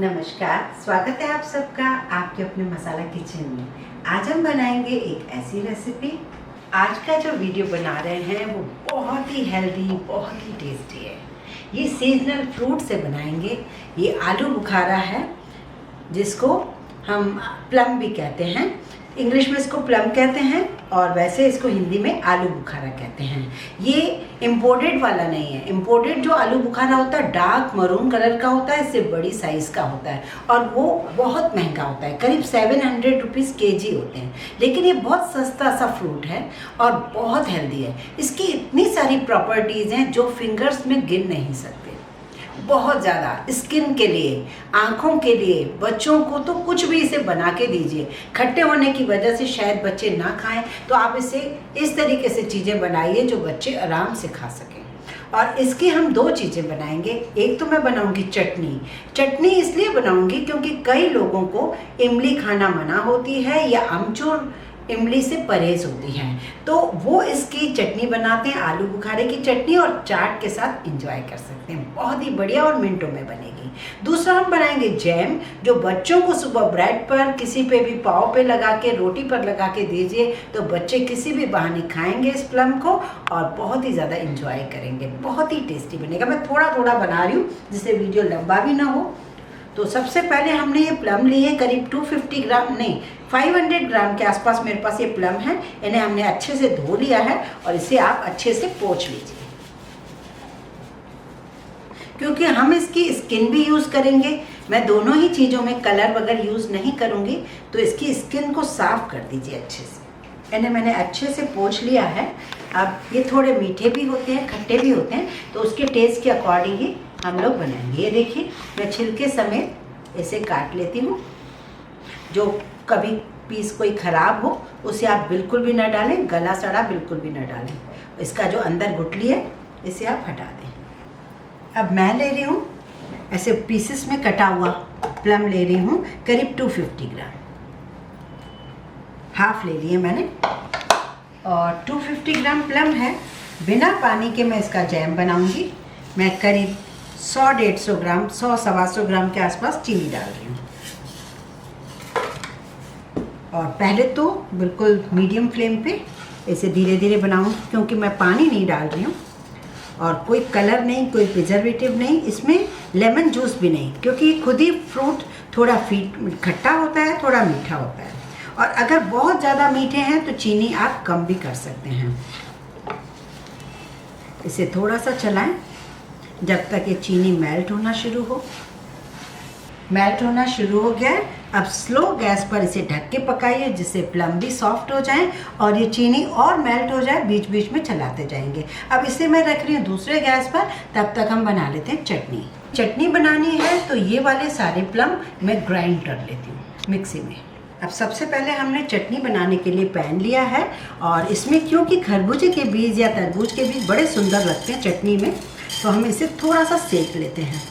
नमस्कार, स्वागत है आप सबका आपके अपने मसाला किचन में। आज हम बनाएंगे एक ऐसी रेसिपी। आज का जो वीडियो बना रहे हैं वो बहुत ही हेल्दी, बहुत ही टेस्टी है। ये सीजनल फ्रूट से बनाएंगे। ये आलू बुखारा है, जिसको हम प्लम भी कहते हैं। इंग्लिश में इसको प्लम कहते हैं और वैसे इसको हिंदी में आलू बुखारा कहते हैं। ये इम्पोर्टेड वाला नहीं है। इम्पोर्टेड जो आलू बुखारा होता है डार्क मरून कलर का होता है, इससे बड़ी साइज़ का होता है और वो बहुत महंगा होता है, करीब 700 रुपीज़ kg होते हैं। लेकिन ये बहुत सस्ता सा फ्रूट है और बहुत हेल्दी है। इसकी इतनी सारी प्रॉपर्टीज़ हैं जो फिंगर्स में गिन नहीं सकते। बहुत ज़्यादा स्किन के लिए, आँखों के लिए, बच्चों को तो कुछ भी इसे बना के दीजिए। खट्टे होने की वजह से शायद बच्चे ना खाएं, तो आप इसे इस तरीके से चीज़ें बनाइए जो बच्चे आराम से खा सकें। और इसकी हम दो चीज़ें बनाएंगे। एक तो मैं बनाऊंगी चटनी इसलिए बनाऊंगी क्योंकि कई लोगों को इमली खाना मना होती है या अमचूर इमली से परहेज होती है, तो वो इसकी चटनी बनाते हैं, आलू बुखारे की चटनी, और चाट के साथ एंजॉय कर सकते हैं। बहुत ही बढ़िया और मिनटों में बनेगी। दूसरा हम बनाएंगे जैम, जो बच्चों को सुबह ब्रेड पर, किसी पे भी पाव पे लगा के, रोटी पर लगा के दीजिए तो बच्चे किसी भी बहाने खाएंगे इस प्लम को और बहुत ही ज़्यादा एंजॉय करेंगे। बहुत ही टेस्टी बनेगा। मैं थोड़ा थोड़ा बना रही हूँ जिससे वीडियो लंबा भी ना हो। तो सबसे पहले हमने ये प्लम लिए, करीब 250 ग्राम नहीं 500 ग्राम के आसपास मेरे पास ये प्लम है। इन्हें हमने अच्छे से धो लिया है और इसे आप अच्छे से पोंछ लीजिए, क्योंकि हम इसकी स्किन भी यूज़ करेंगे। मैं दोनों ही चीज़ों में कलर वगैरह यूज़ नहीं करूँगी, तो इसकी स्किन को साफ कर दीजिए अच्छे से। इन्हें मैंने अच्छे से पोंछ लिया है। अब ये थोड़े मीठे भी होते हैं, खट्टे भी होते हैं, तो उसके टेस्ट के अकॉर्डिंग ही हम लोग बनाएंगे। ये देखिए, मैं छिलके समेत इसे काट लेती हूँ। जो कभी पीस कोई ख़राब हो उसे आप बिल्कुल भी ना डालें, गला सड़ा बिल्कुल भी ना डालें। इसका जो अंदर गुठली है इसे आप हटा दें। अब मैं ले रही हूँ ऐसे पीसेस में कटा हुआ प्लम ले रही हूँ, करीब 250 ग्राम, हाफ ले लिए मैंने। और 250 ग्राम प्लम है। बिना पानी के मैं इसका जैम बनाऊंगी। मैं करीब 100-150 ग्राम, 100-125 ग्राम के आसपास चीनी डाल रही हूँ। और पहले तो बिल्कुल मीडियम फ्लेम पे इसे धीरे धीरे बनाऊँ, क्योंकि मैं पानी नहीं डाल रही हूँ और कोई कलर नहीं, कोई प्रिजर्वेटिव नहीं, इसमें लेमन जूस भी नहीं, क्योंकि खुद ही फ्रूट थोड़ा खट्टा होता है, थोड़ा मीठा होता है। और अगर बहुत ज़्यादा मीठे हैं तो चीनी आप कम भी कर सकते हैं। इसे थोड़ा सा चलाएं जब तक ये चीनी मेल्ट होना शुरू हो। मेल्ट होना शुरू हो गया है। अब स्लो गैस पर इसे ढक के पकाइए, जिससे प्लम भी सॉफ्ट हो जाए और ये चीनी और मेल्ट हो जाए। बीच बीच में चलाते जाएंगे। अब इसे मैं रख रही हूँ दूसरे गैस पर। तब तक हम बना लेते हैं चटनी बनानी है तो ये वाले सारे प्लम मैं ग्राइंड कर लेती हूँ मिक्सी में। अब सबसे पहले हमने चटनी बनाने के लिए पैन लिया है और इसमें क्योंकि खरबूजे के बीज या तरबूज के बीज बड़े सुंदर लगते हैं चटनी में, तो हम इसे थोड़ा सा सेक लेते हैं।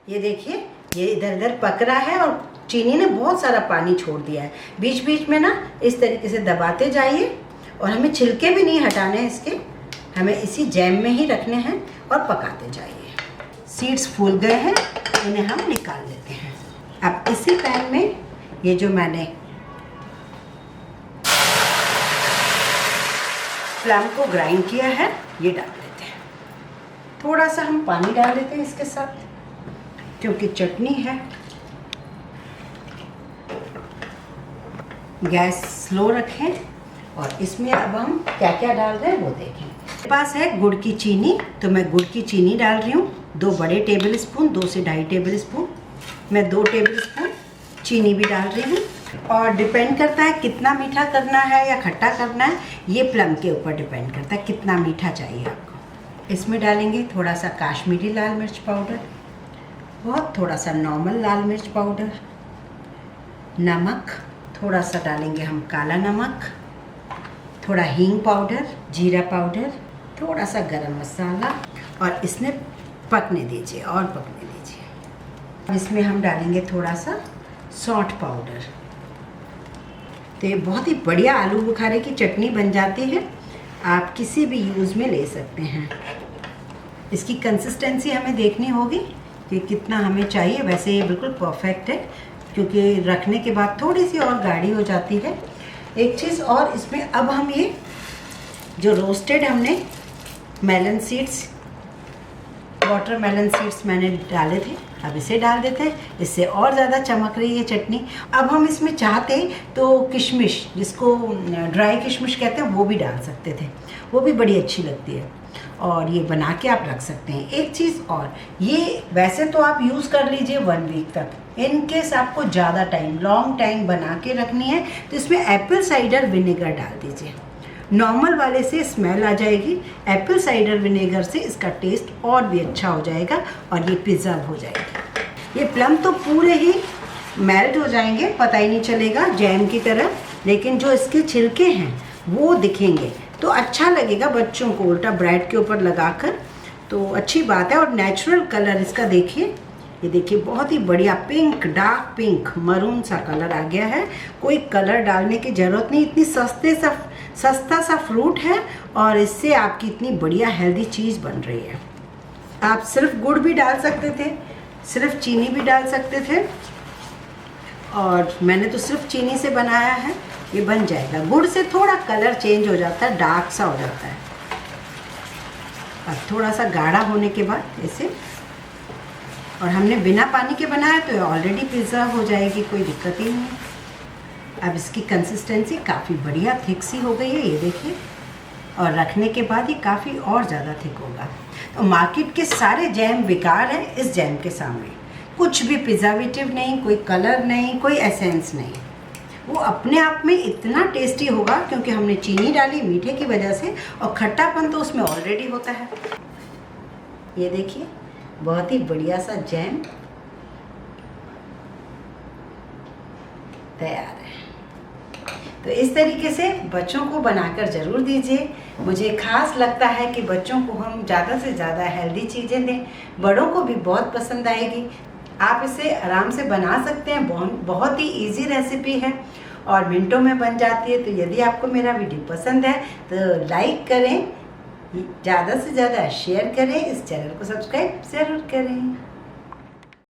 ये देखिए, ये इधर इधर पक रहा है और चीनी ने बहुत सारा पानी छोड़ दिया है। बीच बीच में ना इस तरीके से दबाते जाइए और हमें छिलके भी नहीं हटाने हैं इसके, हमें इसी जैम में ही रखने हैं और पकाते जाइए। सीड्स फूल गए हैं, इन्हें हम निकाल लेते हैं। अब इसी पैन में ये जो मैंने प्लम को ग्राइंड किया है ये डाल देते हैं। थोड़ा सा हम पानी डाल देते हैं इसके साथ, क्योंकि चटनी है। गैस स्लो रखें और इसमें अब हम क्या क्या डाल रहे हैं वो देखें। मेरे पास है गुड़ की चीनी, तो मैं गुड़ की चीनी डाल रही हूँ 2 बड़े टेबल स्पून, 2 से 2.5 टेबल स्पून। मैं 2 टेबल स्पून चीनी भी डाल रही हूँ। और डिपेंड करता है कितना मीठा करना है या खट्टा करना है, ये प्लम के ऊपर डिपेंड करता है कितना मीठा चाहिए आपको। इसमें डालेंगे थोड़ा सा काश्मीरी लाल मिर्च पाउडर, बहुत थोड़ा सा नॉर्मल लाल मिर्च पाउडर, नमक थोड़ा सा डालेंगे हम काला नमक, थोड़ा हींग पाउडर, जीरा पाउडर, थोड़ा सा गरम मसाला, और इसमें पकने दीजिए और पकने दीजिए। इसमें हम डालेंगे थोड़ा सा सौंठ पाउडर। तो ये बहुत ही बढ़िया आलू बुखारे की चटनी बन जाती है। आप किसी भी यूज़ में ले सकते हैं। इसकी कंसिस्टेंसी हमें देखनी होगी कि कितना हमें चाहिए, वैसे ये बिल्कुल परफेक्ट है, क्योंकि रखने के बाद थोड़ी सी और गाढ़ी हो जाती है। एक चीज़ और, इसमें अब हम ये जो रोस्टेड हमने मेलन सीड्स, वाटरमेलन सीड्स मैंने डाले थे, अब इसे डाल देते हैं। इससे और ज़्यादा चमक रही है चटनी। अब हम इसमें चाहते तो किशमिश, जिसको ड्राई किशमिश कहते हैं, वो भी डाल सकते थे, वो भी बड़ी अच्छी लगती है। और ये बना के आप रख सकते हैं। एक चीज़ और, ये वैसे तो आप यूज़ कर लीजिए 1 वीक तक, इन केस आपको ज़्यादा टाइम, लॉन्ग टाइम बना के रखनी है तो इसमें एप्पल साइडर विनेगर डाल दीजिए। नॉर्मल वाले से स्मेल आ जाएगी, एप्पल साइडर विनेगर से इसका टेस्ट और भी अच्छा हो जाएगा और ये प्रिजर्व हो जाएगी। ये प्लम तो पूरे ही मेल्ट हो जाएंगे, पता ही नहीं चलेगा जैम की तरह, लेकिन जो इसके छिलके हैं वो दिखेंगे तो अच्छा लगेगा बच्चों को उल्टा ब्रेड के ऊपर लगाकर, तो अच्छी बात है। और नेचुरल कलर इसका देखिए, ये देखिए बहुत ही बढ़िया पिंक, डार्क पिंक मरून सा कलर आ गया है। कोई कलर डालने की ज़रूरत नहीं, इतनी सस्ता सा फ्रूट है और इससे आपकी इतनी बढ़िया हेल्दी चीज़ बन रही है। आप सिर्फ गुड़ भी डाल सकते थे, सिर्फ चीनी भी डाल सकते थे, और मैंने तो सिर्फ चीनी से बनाया है। ये बन जाएगा। गुड़ से थोड़ा कलर चेंज हो जाता है, डार्क सा हो जाता है, और थोड़ा सा गाढ़ा होने के बाद इसे, और हमने बिना पानी के बनाया तो ऑलरेडी प्रिजर्व हो जाएगी, कोई दिक्कत ही नहीं। अब इसकी कंसिस्टेंसी काफ़ी बढ़िया थिक सी हो गई है, ये देखिए, और रखने के बाद ये काफ़ी और ज़्यादा थिक होगा। तो मार्केट के सारे जैम बेकार हैं इस जैम के सामने। कुछ भी प्रिजर्वेटिव नहीं, कोई कलर नहीं, कोई एसेंस नहीं, वो अपने आप में इतना टेस्टी होगा क्योंकि हमने चीनी डाली मीठे की वजह से, और खट्टापन तो उसमें ऑलरेडी होता है। ये देखिए बहुत ही बढ़िया सा जैम तैयार है। तो इस तरीके से बच्चों को बनाकर ज़रूर दीजिए। मुझे खास लगता है कि बच्चों को हम ज़्यादा से ज़्यादा हेल्दी चीज़ें दें, बड़ों को भी बहुत पसंद आएगी। आप इसे आराम से बना सकते हैं, बहुत ही इजी रेसिपी है और मिनटों में बन जाती है। तो यदि आपको मेरा वीडियो पसंद है तो लाइक करें, ज़्यादा से ज़्यादा शेयर करें, इस चैनल को सब्सक्राइब ज़रूर करें।